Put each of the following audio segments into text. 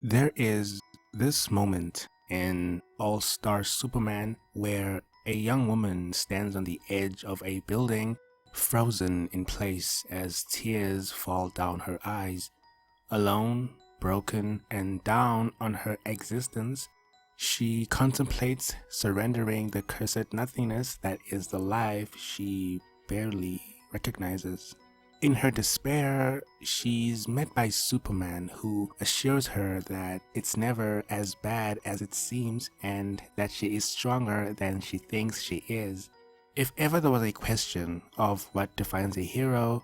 There is this moment in All-Star Superman where a young woman stands on the edge of a building, frozen in place as tears fall down her eyes. Alone, broken, and down on her existence, she contemplates surrendering the cursed nothingness that is the life she barely recognizes. In her despair, she's met by Superman, who assures her that it's never as bad as it seems and that she is stronger than she thinks she is. If ever there was a question of what defines a hero,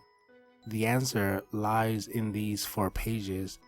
the answer lies in these 4 pages.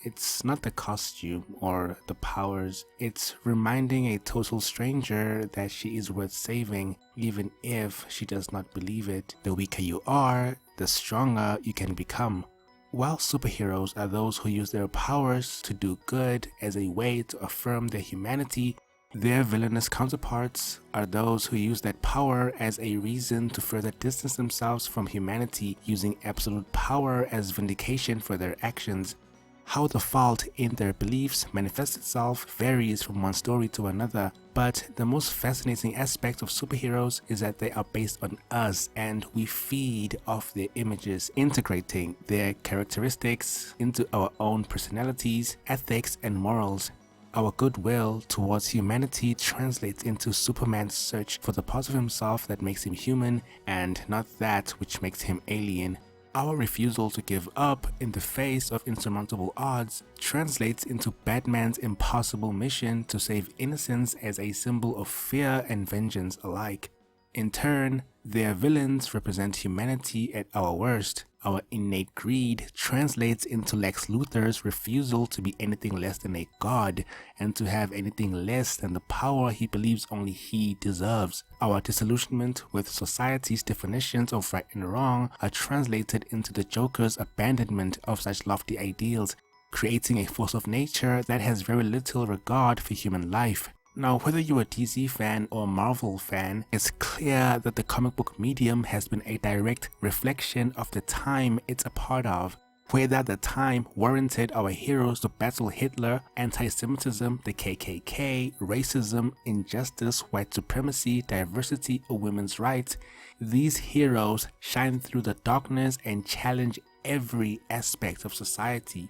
It's not the costume or the powers, it's reminding a total stranger that she is worth saving, even if she does not believe it. The weaker you are, the stronger you can become. While superheroes are those who use their powers to do good as a way to affirm their humanity, their villainous counterparts are those who use that power as a reason to further distance themselves from humanity, using absolute power as vindication for their actions. How the fault in their beliefs manifests itself varies from one story to another, but the most fascinating aspect of superheroes is that they are based on us and we feed off their images, integrating their characteristics into our own personalities, ethics, and morals. Our goodwill towards humanity translates into Superman's search for the part of himself that makes him human and not that which makes him alien. Our refusal to give up in the face of insurmountable odds translates into Batman's impossible mission to save innocence as a symbol of fear and vengeance alike. In turn, their villains represent humanity at our worst. Our innate greed translates into Lex Luthor's refusal to be anything less than a god and to have anything less than the power he believes only he deserves. Our disillusionment with society's definitions of right and wrong are translated into the Joker's abandonment of such lofty ideals, creating a force of nature that has very little regard for human life. Now, whether you're a DC fan or a Marvel fan, it's clear that the comic book medium has been a direct reflection of the time it's a part of. Whether the time warranted our heroes to battle Hitler, anti-Semitism, the KKK, racism, injustice, white supremacy, diversity, or women's rights, these heroes shine through the darkness and challenge every aspect of society.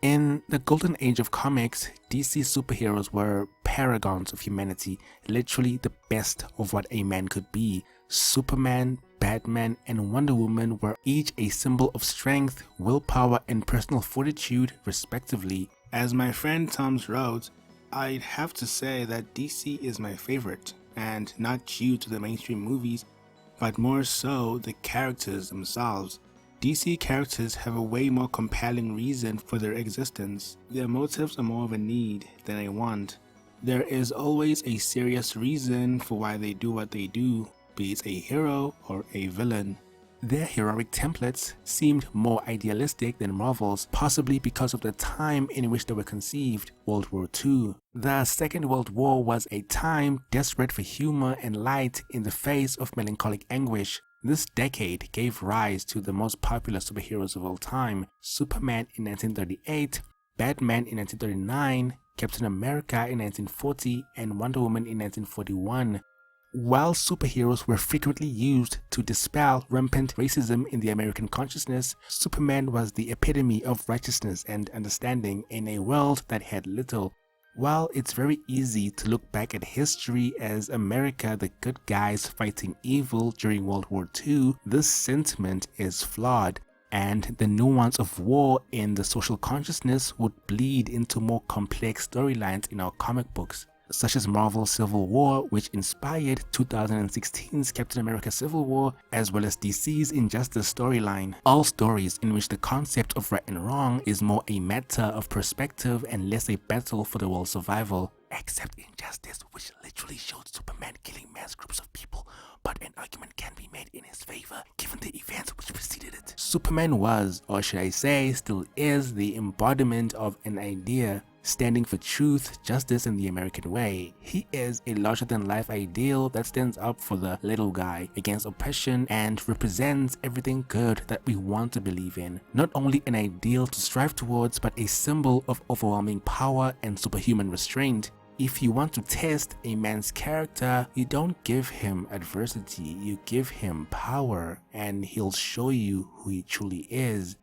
In the golden age of comics, DC superheroes were paragons of humanity, literally the best of what a man could be. Superman, Batman, and Wonder Woman were each a symbol of strength, willpower, and personal fortitude, respectively. As my friend Tom's wrote, I'd have to say that DC is my favorite, and not due to the mainstream movies, but more so the characters themselves. DC characters have a way more compelling reason for their existence. Their motives are more of a need than a want. There is always a serious reason for why they do what they do, be it a hero or a villain. Their heroic templates seemed more idealistic than Marvel's, possibly because of the time in which they were conceived, World War II. The Second World War was a time desperate for humor and light in the face of melancholic anguish. This decade gave rise to the most popular superheroes of all time: Superman in 1938, Batman in 1939, Captain America in 1940, and Wonder Woman in 1941. While superheroes were frequently used to dispel rampant racism in the American consciousness, Superman was the epitome of righteousness and understanding in a world that had little. While it's very easy to look back at history as America the good guys fighting evil during World War II, this sentiment is flawed, and the nuance of war in the social consciousness would bleed into more complex storylines in our comic books, such as Marvel's Civil War, which inspired 2016's Captain America Civil War, as well as DC's Injustice storyline. All stories in which the concept of right and wrong is more a matter of perspective and less a battle for the world's survival. Except Injustice, which literally showed Superman killing mass groups of people, but an argument can be made in his favor given the events which preceded it. Superman was, or should I say, still is, the embodiment of an idea. standing for truth, justice, and the American way. He is a larger-than-life ideal that stands up for the little guy against oppression and represents everything good that we want to believe in. Not only an ideal to strive towards, but a symbol of overwhelming power and superhuman restraint. If you want to test a man's character, you don't give him adversity, you give him power, and he'll show you who he truly is.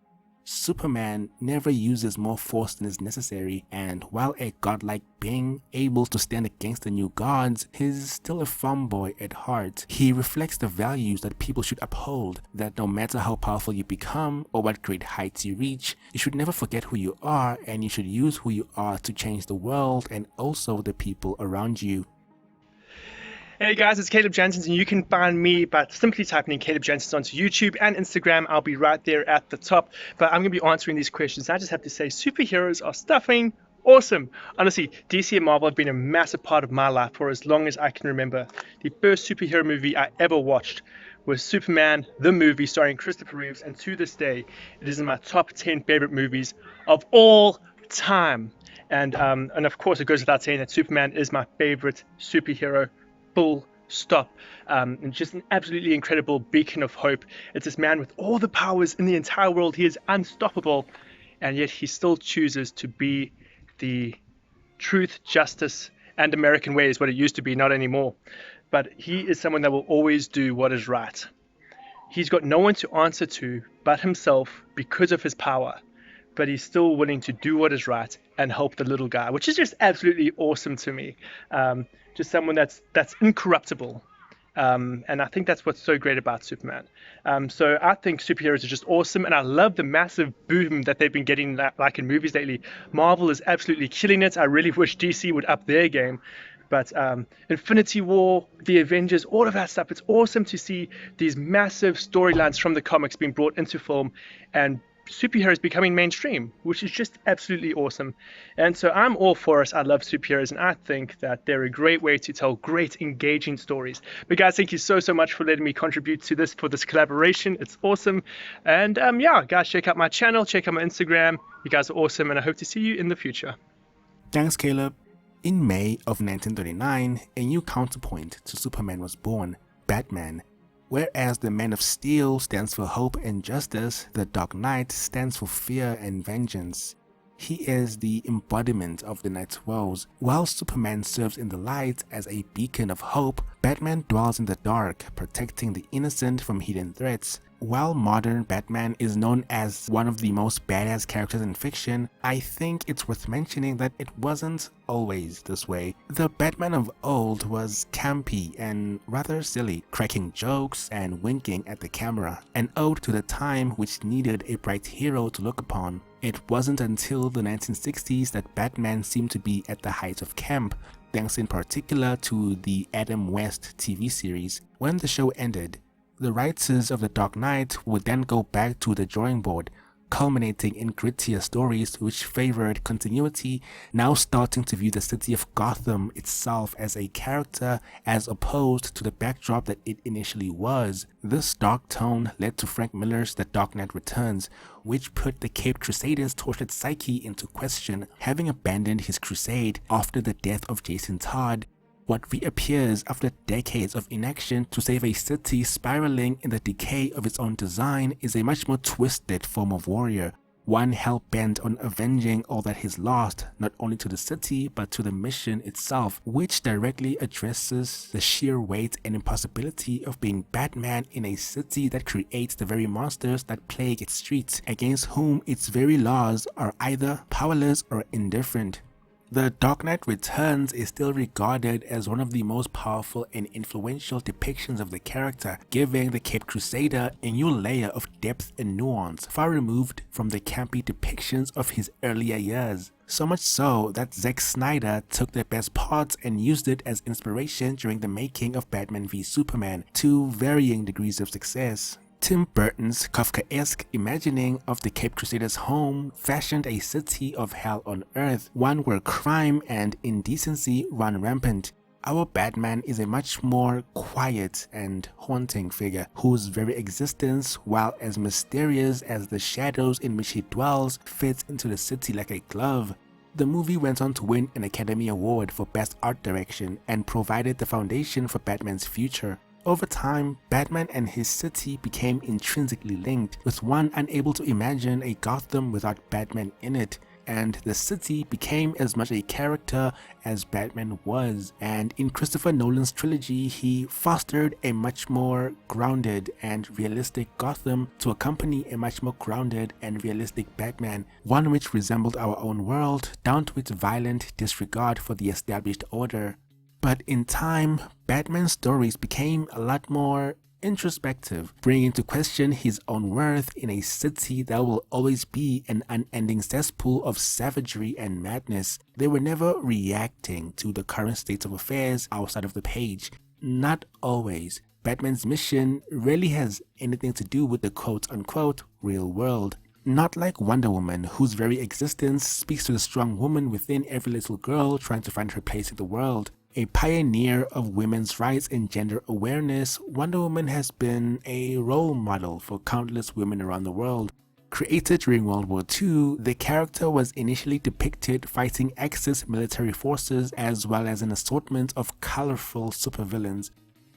Superman never uses more force than is necessary, and while a godlike being able to stand against the new gods, he's still a farm boy at heart. He reflects the values that people should uphold, that no matter how powerful you become or what great heights you reach, you should never forget who you are, and you should use who you are to change the world and also the people around you. Hey guys, it's Caleb Janssens, and you can find me by simply typing in Caleb Janssens onto YouTube and Instagram. I'll be right there at the top, but I'm going to be answering these questions. I just have to say, superheroes are stuffing awesome. Honestly, DC and Marvel have been a massive part of my life for as long as I can remember. The first superhero movie I ever watched was Superman, the movie starring Christopher Reeves, and to this day, it is in my top 10 favorite movies of all time. And of course, it goes without saying that Superman is my favorite superhero. Full stop. And just an absolutely incredible beacon of hope. It's this man with all the powers in the entire world. He is unstoppable, and yet he still chooses to be the truth, justice, and American way is what it used to be, not anymore. But he is someone that will always do what is right. He's got no one to answer to but himself because of his power, but he's still willing to do what is right and help the little guy, which is just absolutely awesome to me. Just someone that's incorruptible. And I think that's what's so great about Superman. So I think superheroes are just awesome, and I love the massive boom that they've been getting like in movies lately. Marvel is absolutely killing it. I really wish DC would up their game. But Infinity War, the Avengers, all of that stuff, it's awesome to see these massive storylines from the comics being brought into film and superheroes becoming mainstream, which is just absolutely awesome. And so I'm all for it. I love superheroes, and I think that they're a great way to tell great, engaging stories. But guys, thank you so much for letting me contribute to this, for this collaboration. It's awesome. And yeah, guys, check out my channel, check out my Instagram. You guys are awesome, and I hope to see you in the future. Thanks, Caleb. In May of 1939, a new counterpoint to Superman was born, Batman. Whereas the Man of Steel stands for hope and justice, the Dark Knight stands for fear and vengeance. He is the embodiment of the night's woes. While Superman serves in the light as a beacon of hope, Batman dwells in the dark, protecting the innocent from hidden threats. While modern Batman is known as one of the most badass characters in fiction, I think it's worth mentioning that it wasn't always this way. The Batman of old was campy and rather silly, cracking jokes and winking at the camera, an ode to the time which needed a bright hero to look upon. It wasn't until the 1960s that Batman seemed to be at the height of camp, thanks in particular to the Adam West TV series. When the show ended, the writers of The Dark Knight would then go back to the drawing board, culminating in grittier stories which favored continuity, now starting to view the city of Gotham itself as a character as opposed to the backdrop that it initially was. This dark tone led to Frank Miller's The Dark Knight Returns, which put the Caped Crusader's tortured psyche into question, having abandoned his crusade after the death of Jason Todd. What reappears after decades of inaction to save a city spiraling in the decay of its own design is a much more twisted form of warrior, one hell-bent on avenging all that he's lost, not only to the city but to the mission itself, which directly addresses the sheer weight and impossibility of being Batman in a city that creates the very monsters that plague its streets, against whom its very laws are either powerless or indifferent. The Dark Knight Returns is still regarded as one of the most powerful and influential depictions of the character, giving the Caped Crusader a new layer of depth and nuance, far removed from the campy depictions of his earlier years. So much so that Zack Snyder took their best parts and used it as inspiration during the making of Batman v Superman, to varying degrees of success. Tim Burton's Kafkaesque imagining of the Caped Crusader's home fashioned a city of hell on earth, one where crime and indecency run rampant. Our Batman is a much more quiet and haunting figure, whose very existence, while as mysterious as the shadows in which he dwells, fits into the city like a glove. The movie went on to win an Academy Award for Best Art Direction and provided the foundation for Batman's future. Over time, Batman and his city became intrinsically linked, with one unable to imagine a Gotham without Batman in it, and the city became as much a character as Batman was. And in Christopher Nolan's trilogy, he fostered a much more grounded and realistic Gotham to accompany a much more grounded and realistic Batman, one which resembled our own world down to its violent disregard for the established order. But in time, Batman's stories became a lot more introspective, bringing into question his own worth in a city that will always be an unending cesspool of savagery and madness. They were never reacting to the current state of affairs outside of the page. Not always. Batman's mission rarely has anything to do with the quote-unquote real world. Not like Wonder Woman, whose very existence speaks to the strong woman within every little girl trying to find her place in the world. A pioneer of women's rights and gender awareness, Wonder Woman has been a role model for countless women around the world. Created during World War II, the character was initially depicted fighting Axis military forces as well as an assortment of colorful supervillains.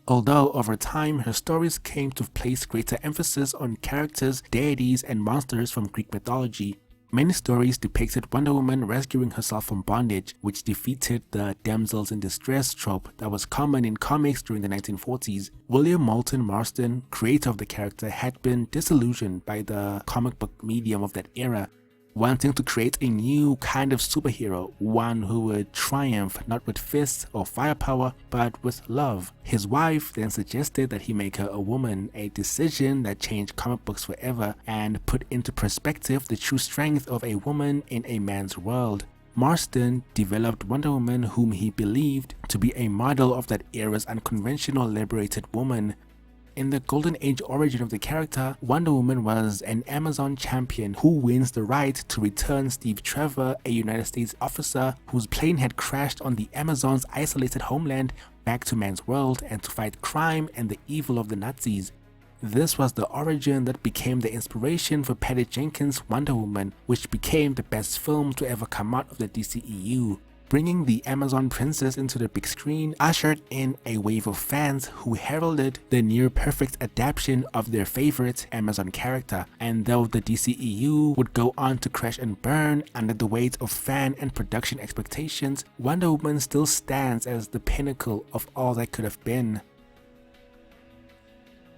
Although over time her stories came to place greater emphasis on characters, deities, and monsters from Greek mythology. Many stories depicted Wonder Woman rescuing herself from bondage, which defeated the damsels in distress trope that was common in comics during the 1940s. William Moulton Marston, creator of the character, had been disillusioned by the comic book medium of that era, wanting to create a new kind of superhero, one who would triumph not with fists or firepower, but with love. His wife then suggested that he make her a woman, a decision that changed comic books forever and put into perspective the true strength of a woman in a man's world. Marston developed Wonder Woman, whom he believed to be a model of that era's unconventional liberated woman. In the Golden Age origin of the character, Wonder Woman was an Amazon champion who wins the right to return Steve Trevor, a United States officer whose plane had crashed on the Amazon's isolated homeland, back to man's world and to fight crime and the evil of the Nazis. This was the origin that became the inspiration for Patty Jenkins' Wonder Woman, which became the best film to ever come out of the DCEU. Bringing the Amazon princess into the big screen ushered in a wave of fans who heralded the near-perfect adaptation of their favorite Amazon character, and though the DCEU would go on to crash and burn under the weight of fan and production expectations, Wonder Woman still stands as the pinnacle of all that could have been.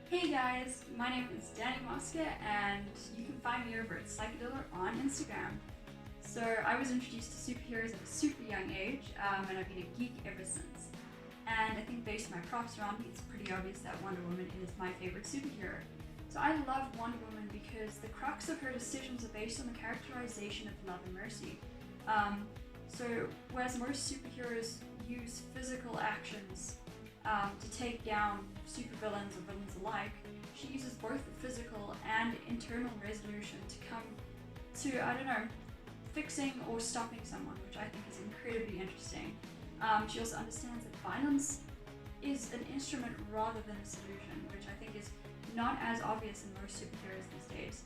Hey guys, my name is Danny Mosca and you can find me over at Psycadillo on Instagram. So I was introduced to superheroes at a super young age, and I've been a geek ever since. And I think based on my props around me, it's pretty obvious that Wonder Woman is my favorite superhero. So I love Wonder Woman because the crux of her decisions are based on the characterization of love and mercy. So whereas most superheroes use physical actions to take down supervillains or villains alike, she uses both the physical and internal resolution to come to, fixing or stopping someone, which I think is incredibly interesting. She also understands that violence is an instrument rather than a solution, which I think is not as obvious in most superheroes these days.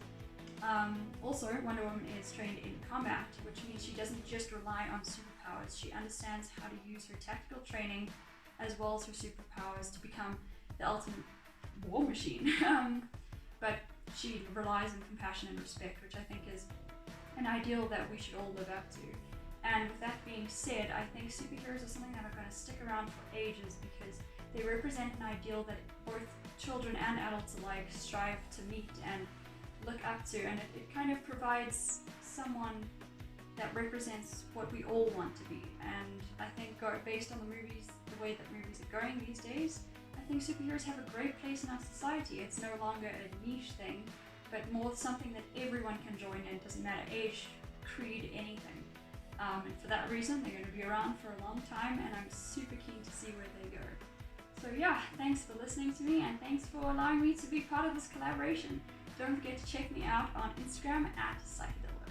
Also, Wonder Woman is trained in combat, which means she doesn't just rely on superpowers. She understands how to use her tactical training as well as her superpowers to become the ultimate war machine. But she relies on compassion and respect, which I think is an ideal that we should all live up to. And with that being said, I think superheroes are something that are going to stick around for ages because they represent an ideal that both children and adults alike strive to meet and look up to, and it kind of provides someone that represents what we all want to be. And I think based on the movies, the way that movies are going these days, I think superheroes have a great place in our society. It's no longer a niche thing, but more something that everyone can join in. It doesn't matter age, creed, anything. And for that reason, they're going to be around for a long time, and I'm super keen to see where they go. So yeah, thanks for listening to me, and thanks for allowing me to be part of this collaboration. Don't forget to check me out on Instagram at Psycadillo.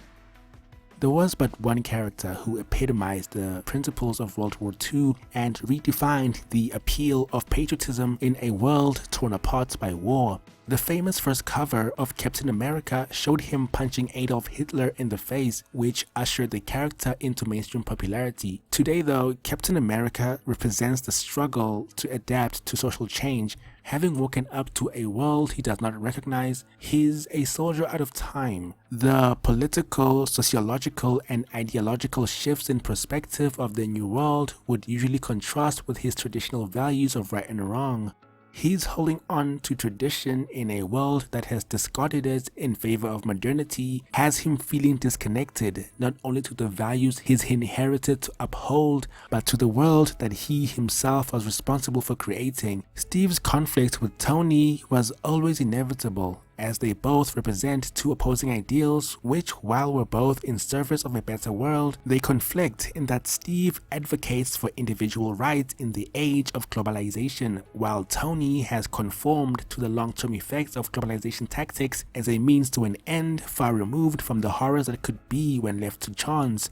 There was but one character who epitomized the principles of World War II and redefined the appeal of patriotism in a world torn apart by war. The famous first cover of Captain America showed him punching Adolf Hitler in the face, which ushered the character into mainstream popularity. Today though, Captain America represents the struggle to adapt to social change. Having woken up to a world he does not recognize, he's a soldier out of time. The political, sociological, and ideological shifts in perspective of the new world would usually contrast with his traditional values of right and wrong. He's holding on to tradition in a world that has discarded it in favor of modernity, has him feeling disconnected not only to the values he's inherited to uphold, but to the world that he himself was responsible for creating. Steve's conflict with Tony was always inevitable, as they both represent two opposing ideals which, while we're both in service of a better world, they conflict in that Steve advocates for individual rights in the age of globalization, while Tony has conformed to the long-term effects of globalization tactics as a means to an end far removed from the horrors that could be when left to chance.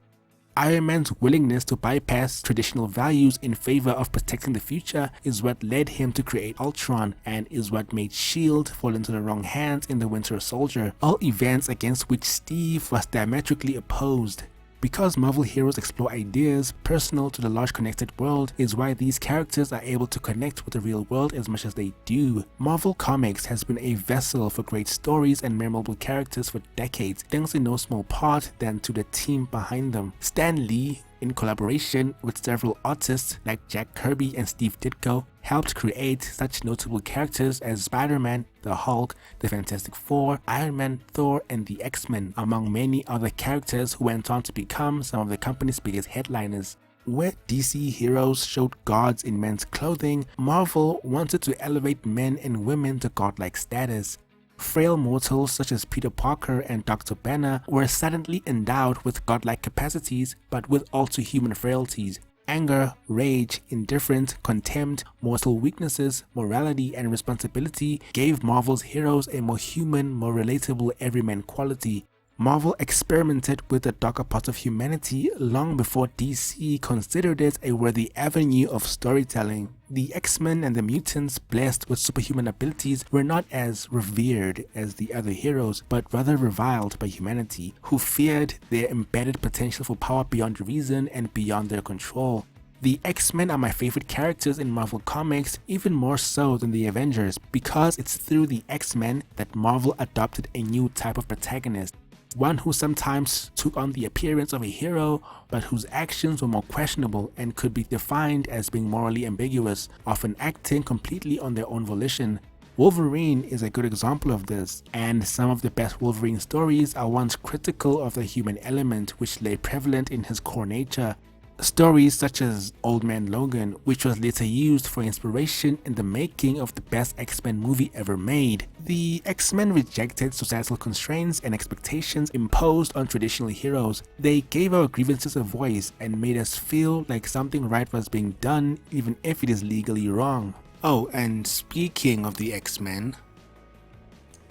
Iron Man's willingness to bypass traditional values in favor of protecting the future is what led him to create Ultron, and is what made S.H.I.E.L.D. fall into the wrong hands in the Winter Soldier, all events against which Steve was diametrically opposed. Because Marvel heroes explore ideas personal to the large connected world is why these characters are able to connect with the real world as much as they do. Marvel Comics has been a vessel for great stories and memorable characters for decades, thanks in no small part than to the team behind them. Stan Lee, in collaboration with several artists like Jack Kirby and Steve Ditko, helped create such notable characters as Spider-Man, the Hulk, the Fantastic Four, Iron Man, Thor, and the X-Men, among many other characters who went on to become some of the company's biggest headliners. Where DC heroes showed gods in men's clothing, Marvel wanted to elevate men and women to godlike status. Frail mortals such as Peter Parker and Dr. Banner were suddenly endowed with godlike capacities, but with all too human frailties. Anger, rage, indifference, contempt, mortal weaknesses, morality, and responsibility gave Marvel's heroes a more human, more relatable everyman quality. Marvel experimented with the darker parts of humanity long before DC considered it a worthy avenue of storytelling. The X-Men and the mutants blessed with superhuman abilities were not as revered as the other heroes, but rather reviled by humanity, who feared their embedded potential for power beyond reason and beyond their control. The X-Men are my favorite characters in Marvel Comics, even more so than the Avengers, because it's through the X-Men that Marvel adopted a new type of protagonist. One who sometimes took on the appearance of a hero, but whose actions were more questionable and could be defined as being morally ambiguous, often acting completely on their own volition. Wolverine is a good example of this, and some of the best Wolverine stories are ones critical of the human element which lay prevalent in his core nature. Stories such as Old Man Logan, which was later used for inspiration in the making of the best X-Men movie ever made. The X-Men rejected societal constraints and expectations imposed on traditional heroes. They gave our grievances a voice and made us feel like something right was being done, even if it is legally wrong. Oh, and speaking of the X-Men...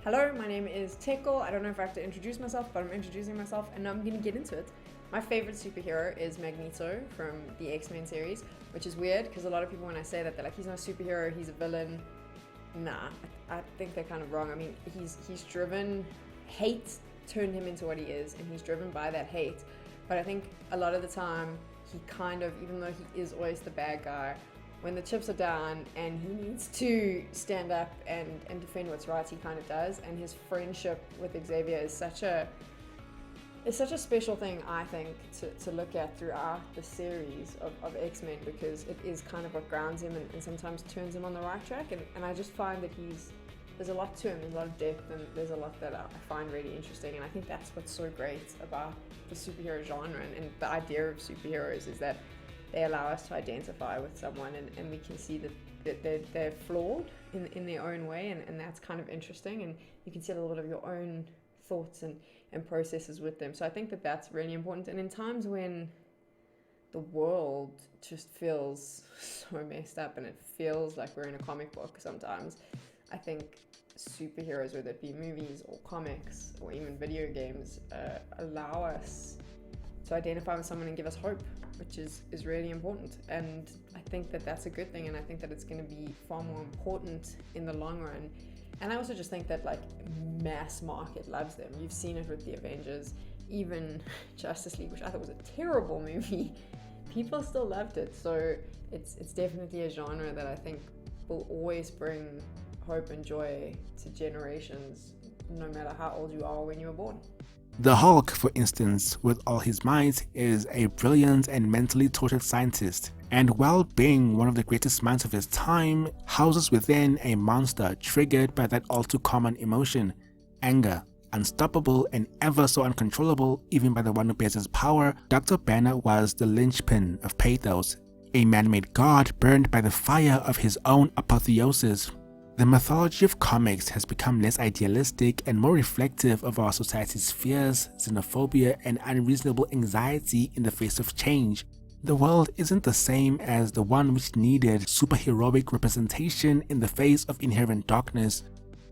Hello, my name is Tickle. I don't know if I have to introduce myself, but I'm introducing myself and I'm gonna get into it. My favorite superhero is Magneto from the X-Men series, which is weird because a lot of people, when I say that, they're like, he's not a superhero, he's a villain. Nah, I think they're kind of wrong. I mean, he's driven, hate turned him into what he is, and he's driven by that hate. But I think a lot of the time, he kind of, even though he is always the bad guy, when the chips are down and he needs to stand up and defend what's right, he kind of does. And his friendship with Xavier is such a special thing, I think, to look at throughout the series of X-Men, because it is kind of what grounds him and sometimes turns him on the right track. And I just find that there's a lot to him, there's a lot of depth, and there's a lot that I find really interesting. And I think that's what's so great about the superhero genre and the idea of superheroes, is that they allow us to identify with someone and we can see that they're flawed in their own way, and that's kind of interesting, and you can see a little bit of your own thoughts and processes with them. So I think that that's really important. And in times when the world just feels so messed up and it feels like we're in a comic book sometimes, I think superheroes, whether it be movies or comics or even video games, allow us to identify with someone and give us hope, which is really important. And I think that that's a good thing, and I think that it's going to be far more important in the long run. And I also just think that like mass market loves them. You've seen it with the Avengers, even Justice League, which I thought was a terrible movie. People still loved it. So it's definitely a genre that I think will always bring hope and joy to generations, no matter how old you are or when you were born. The Hulk, for instance, with all his might, is a brilliant and mentally tortured scientist, and while being one of the greatest minds of his time, houses within a monster triggered by that all too common emotion, anger. Unstoppable and ever so uncontrollable even by the one who bears his power, Dr. Banner was the linchpin of pathos, a man-made god burned by the fire of his own apotheosis. The mythology of comics has become less idealistic and more reflective of our society's fears, xenophobia, and unreasonable anxiety in the face of change. The world isn't the same as the one which needed superheroic representation in the face of inherent darkness.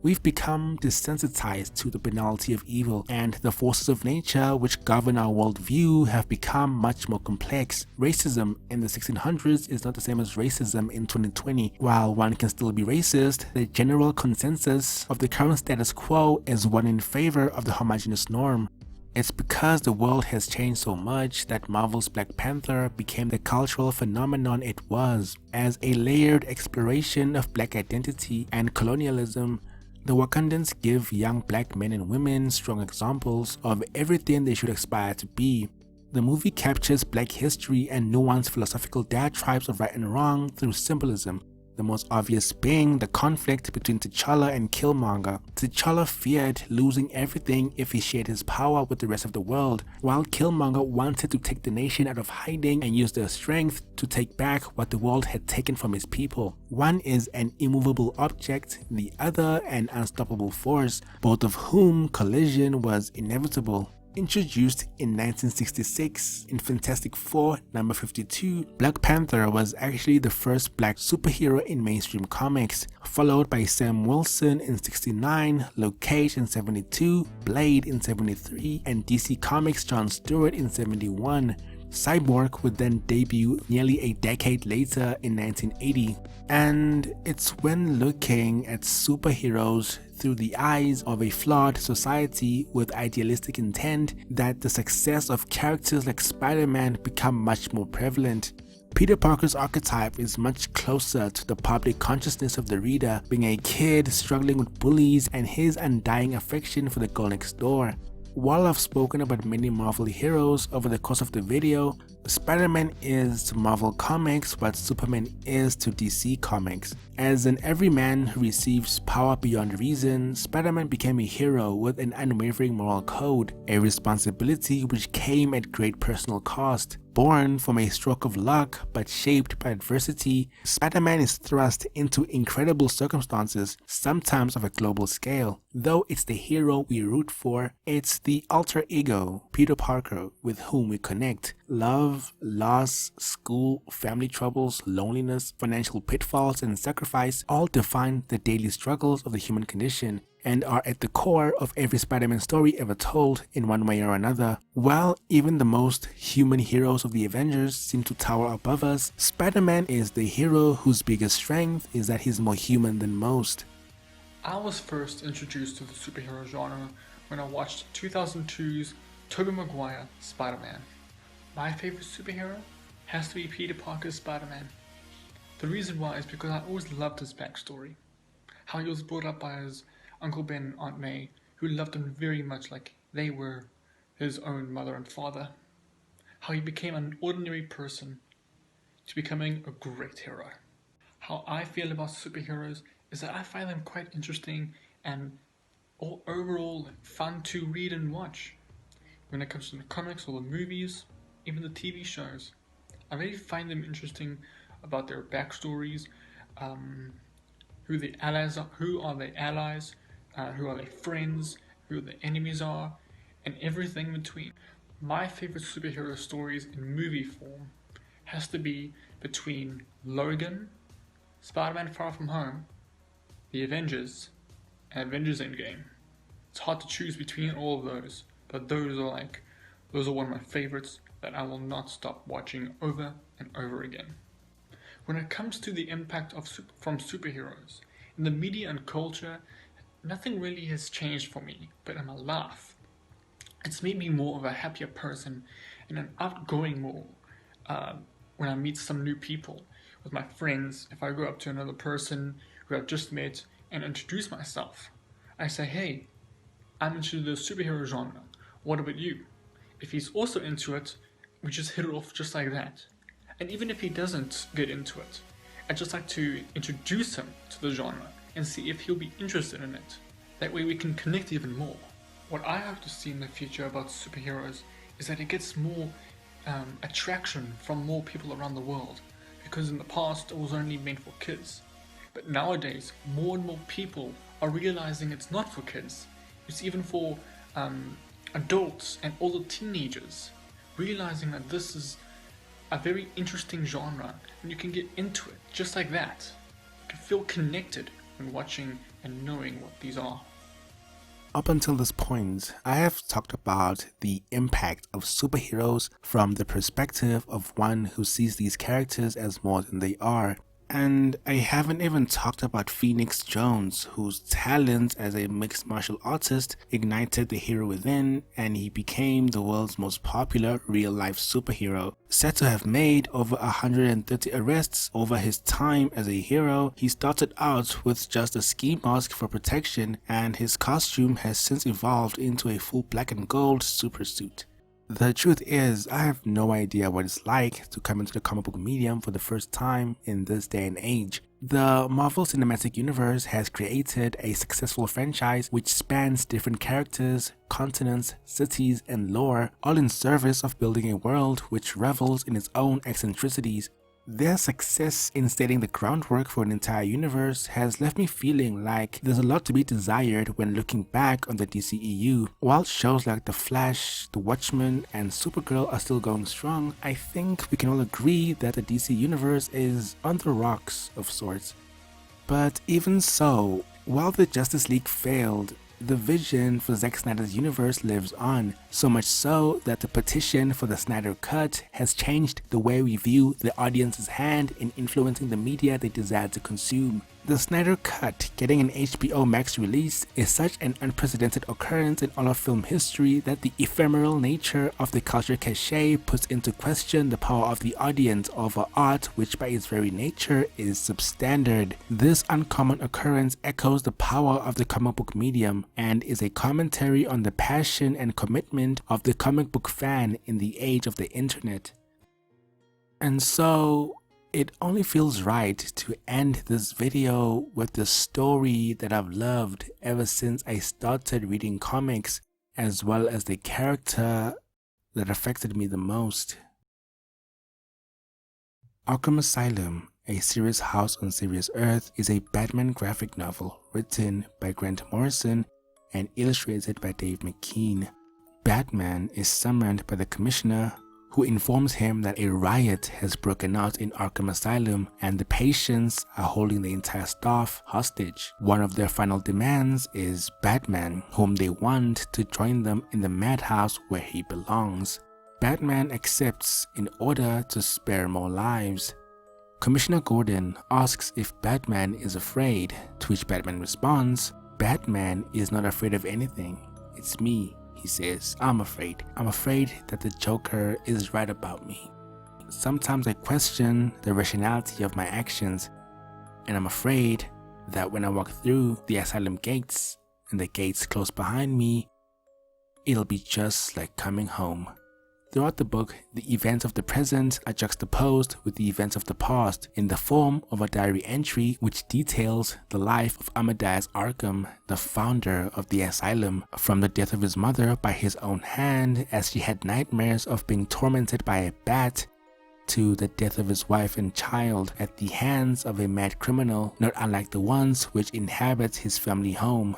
We've become desensitized to the banality of evil, and the forces of nature which govern our worldview have become much more complex. Racism in the 1600s is not the same as racism in 2020. While one can still be racist, the general consensus of the current status quo is one in favor of the homogeneous norm. It's because the world has changed so much that Marvel's Black Panther became the cultural phenomenon it was. As a layered exploration of black identity and colonialism, the Wakandans give young black men and women strong examples of everything they should aspire to be. The movie captures black history and nuanced philosophical diatribes of right and wrong through symbolism, the most obvious being the conflict between T'Challa and Killmonger. T'Challa feared losing everything if he shared his power with the rest of the world, while Killmonger wanted to take the nation out of hiding and use their strength to take back what the world had taken from his people. One is an immovable object, the other an unstoppable force, both of whom collision was inevitable. Introduced in 1966 in Fantastic Four number 52, Black Panther was actually the first black superhero in mainstream comics, followed by Sam Wilson in 69, Luke Cage in 72, Blade in 73, and DC Comics' John Stewart in 71. Cyborg would then debut nearly a decade later in 1980. And it's when looking at superheroes through the eyes of a flawed society with idealistic intent that the success of characters like Spider-Man become much more prevalent. Peter Parker's archetype is much closer to the public consciousness of the reader, being a kid struggling with bullies and his undying affection for the girl next door. While I've spoken about many Marvel heroes over the course of the video, Spider-Man is to Marvel Comics what Superman is to DC Comics. As an everyman who receives power beyond reason, Spider-Man became a hero with an unwavering moral code, a responsibility which came at great personal cost. Born from a stroke of luck but shaped by adversity, Spider-Man is thrust into incredible circumstances, sometimes of a global scale. Though it's the hero we root for, it's the alter ego, Peter Parker, with whom we connect. Love, loss, school, family troubles, loneliness, financial pitfalls, and sacrifice all define the daily struggles of the human condition and are at the core of every Spider-Man story ever told in one way or another. While even the most human heroes of the Avengers seem to tower above us, Spider-Man is the hero whose biggest strength is that he's more human than most. I was first introduced to the superhero genre when I watched 2002's Tobey Maguire Spider-Man. My favorite superhero has to be Peter Parker's Spider-Man. The reason why is because I always loved his backstory. How he was brought up by his Uncle Ben and Aunt May, who loved him very much like they were his own mother and father. How he became an ordinary person to becoming a great hero. How I feel about superheroes is that I find them quite interesting and overall fun to read and watch. When it comes to the comics or the movies, even the TV shows, I really find them interesting about their backstories, who the allies are, who are their allies, who are their friends, who the enemies are, and everything in between. My favorite superhero stories in movie form has to be between Logan, Spider-Man Far From Home, The Avengers, and Avengers Endgame. It's hard to choose between all of those, but those are one of my favorites that I will not stop watching over and over again. When it comes to the impact from superheroes in the media and culture, nothing really has changed for me, but in my life, it's made me more of a happier person and an outgoing more when I meet some new people. With my friends, if I go up to another person who I've just met and introduce myself, I say, hey, I'm into the superhero genre, what about you? If he's also into it, we just hit it off just like that. And even if he doesn't get into it, I'd just like to introduce him to the genre and see if he'll be interested in it. That way we can connect even more. What I hope to see in the future about superheroes is that it gets more attraction from more people around the world, because in the past it was only meant for kids. But nowadays, more and more people are realizing it's not for kids. It's even for adults and all the teenagers, realizing that this is a very interesting genre and you can get into it just like that. You can feel connected when watching and knowing what these are. Up until this point, I have talked about the impact of superheroes from the perspective of one who sees these characters as more than they are. And I haven't even talked about Phoenix Jones, whose talent as a mixed martial artist ignited the hero within, and he became the world's most popular real-life superhero. Said to have made over 130 arrests over his time as a hero, he started out with just a ski mask for protection, and his costume has since evolved into a full black and gold supersuit. The truth is, I have no idea what it's like to come into the comic book medium for the first time in this day and age. The Marvel Cinematic Universe has created a successful franchise which spans different characters, continents, cities, and lore, all in service of building a world which revels in its own eccentricities. Their success in setting the groundwork for an entire universe has left me feeling like there's a lot to be desired when looking back on the DCEU. While shows like The Flash, The Watchmen, and Supergirl are still going strong, I think we can all agree that the DC universe is on the rocks of sorts. But even so, while the Justice League failed, the vision for Zack Snyder's universe lives on, so much so that the petition for the Snyder Cut has changed the way we view the audience's hand in influencing the media they desire to consume. The Snyder Cut getting an HBO Max release is such an unprecedented occurrence in all of film history that the ephemeral nature of the culture cachet puts into question the power of the audience over art which by its very nature is substandard. This uncommon occurrence echoes the power of the comic book medium and is a commentary on the passion and commitment of the comic book fan in the age of the internet. And so, it only feels right to end this video with the story that I've loved ever since I started reading comics, as well as the character that affected me the most. Arkham Asylum, A Serious House on Serious Earth, is a Batman graphic novel written by Grant Morrison and illustrated by Dave McKean. Batman is summoned by the Commissioner, who informs him that a riot has broken out in Arkham Asylum and the patients are holding the entire staff hostage. One of their final demands is Batman, whom they want to join them in the madhouse where he belongs. Batman accepts in order to spare more lives. Commissioner Gordon asks if Batman is afraid, to which Batman responds, "Batman is not afraid of anything. It's me." He says, I'm afraid that the Joker is right about me. Sometimes I question the rationality of my actions, and I'm afraid that when I walk through the asylum gates and the gates close behind me, it'll be just like coming home. Throughout the book, the events of the present are juxtaposed with the events of the past in the form of a diary entry which details the life of Amadeus Arkham, the founder of the asylum, from the death of his mother by his own hand as she had nightmares of being tormented by a bat, to the death of his wife and child at the hands of a mad criminal not unlike the ones which inhabit his family home.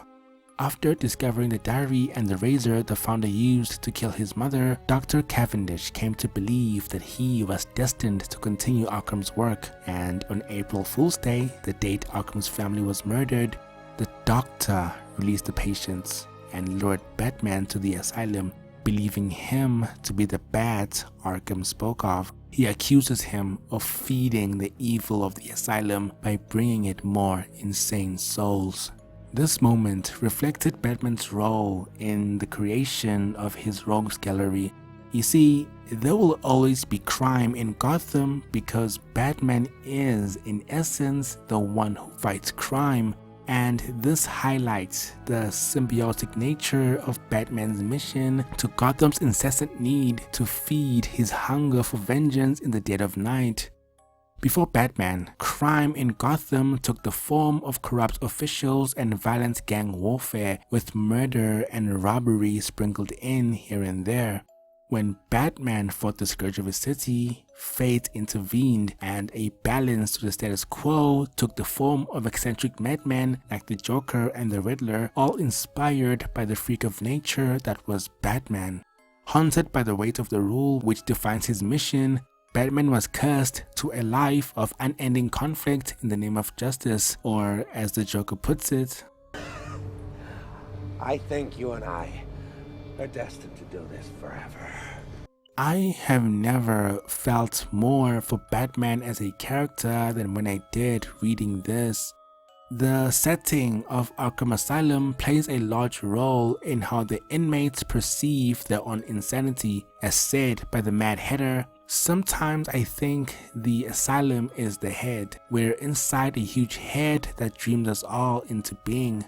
After discovering the diary and the razor the founder used to kill his mother, Dr. Cavendish came to believe that he was destined to continue Arkham's work, and on April Fool's Day, the date Arkham's family was murdered, the doctor released the patients and lured Batman to the asylum, believing him to be the bat Arkham spoke of. He accuses him of feeding the evil of the asylum by bringing it more insane souls. This moment reflected Batman's role in the creation of his rogues gallery. You see, there will always be crime in Gotham because Batman is, in essence, the one who fights crime, and this highlights the symbiotic nature of Batman's mission to Gotham's incessant need to feed his hunger for vengeance in the dead of night. Before Batman, crime in Gotham took the form of corrupt officials and violent gang warfare, with murder and robbery sprinkled in here and there. When Batman fought the scourge of his city, fate intervened and a balance to the status quo took the form of eccentric madmen like the Joker and the Riddler, all inspired by the freak of nature that was Batman. Haunted by the weight of the rule which defines his mission, Batman was cursed to a life of unending conflict in the name of justice, or as the Joker puts it, I think you and I are destined to do this forever. I have never felt more for Batman as a character than when I did reading this. The setting of Arkham Asylum plays a large role in how the inmates perceive their own insanity. As said by the Mad Hatter, sometimes I think the asylum is the head. We're inside a huge head that dreams us all into being.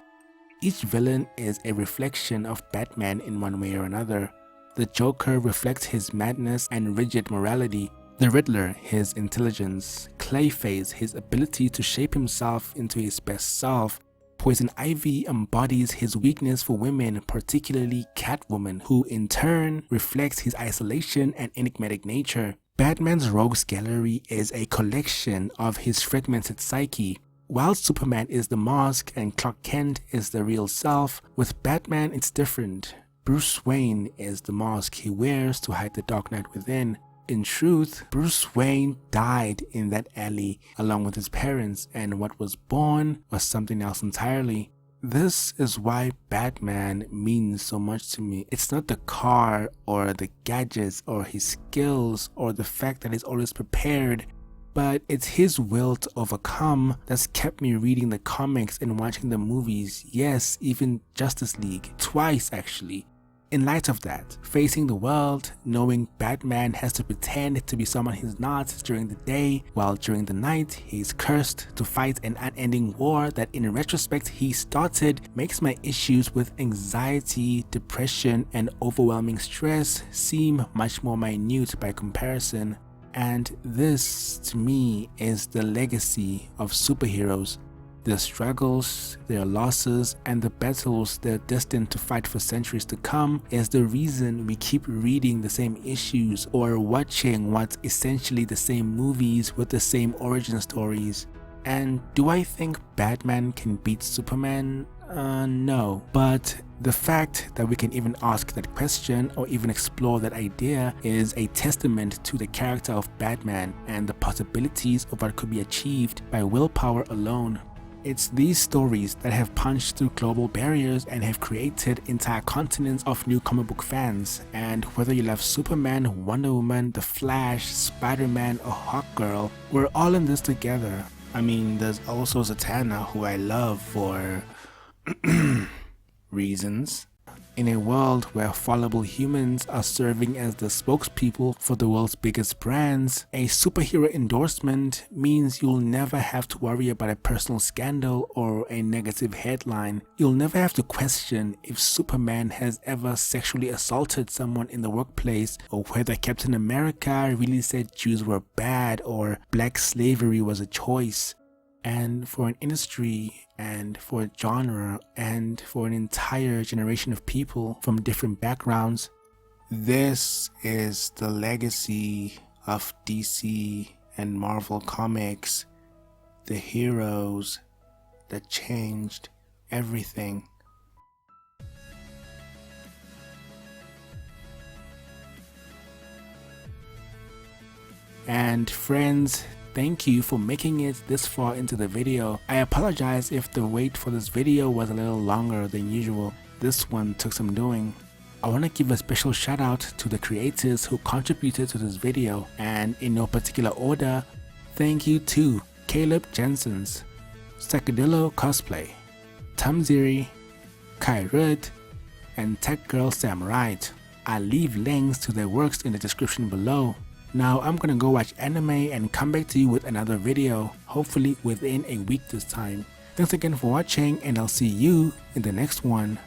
Each villain is a reflection of Batman in one way or another. The Joker reflects his madness and rigid morality. The Riddler, his intelligence. Clayface, his ability to shape himself into his best self. Poison Ivy embodies his weakness for women, particularly Catwoman, who in turn reflects his isolation and enigmatic nature. Batman's rogues gallery is a collection of his fragmented psyche. While Superman is the mask and Clark Kent is the real self, with Batman it's different. Bruce Wayne is the mask he wears to hide the Dark Knight within. In truth, Bruce Wayne died in that alley along with his parents, and what was born was something else entirely. This is why Batman means so much to me. It's not the car or the gadgets or his skills or the fact that he's always prepared, but it's his will to overcome that's kept me reading the comics and watching the movies, yes, even Justice League, twice actually. In light of that, facing the world, knowing Batman has to pretend to be someone he's not during the day, while during the night he's cursed to fight an unending war that in retrospect he started, makes my issues with anxiety, depression, and overwhelming stress seem much more minute by comparison. And this, to me, is the legacy of superheroes. Their struggles, their losses, and the battles they're destined to fight for centuries to come is the reason we keep reading the same issues or watching what's essentially the same movies with the same origin stories. And do I think Batman can beat Superman? No. But the fact that we can even ask that question or even explore that idea is a testament to the character of Batman and the possibilities of what could be achieved by willpower alone. It's these stories that have punched through global barriers and have created entire continents of new comic book fans. And whether you love Superman, Wonder Woman, The Flash, Spider-Man, or Hawkgirl, we're all in this together. I mean, there's also Zatanna, who I love for reasons. In a world where fallible humans are serving as the spokespeople for the world's biggest brands, a superhero endorsement means you'll never have to worry about a personal scandal or a negative headline. You'll never have to question if Superman has ever sexually assaulted someone in the workplace, or whether Captain America really said Jews were bad or black slavery was a choice. And for an industry, and for a genre, and for an entire generation of people from different backgrounds, this is the legacy of DC and Marvel Comics, the heroes that changed everything. And friends, thank you for making it this far into the video. I apologize if the wait for this video was a little longer than usual. This one took some doing. I want to give a special shout out to the creators who contributed to this video, and in no particular order, thank you to Janssens, Psycadillo Cosplay, Thamziri, Roodt, and Tech Girl Samurai. I'll leave links to their works in the description below. Now I'm gonna go watch anime and come back to you with another video, hopefully within a week this time. Thanks again for watching, and I'll see you in the next one.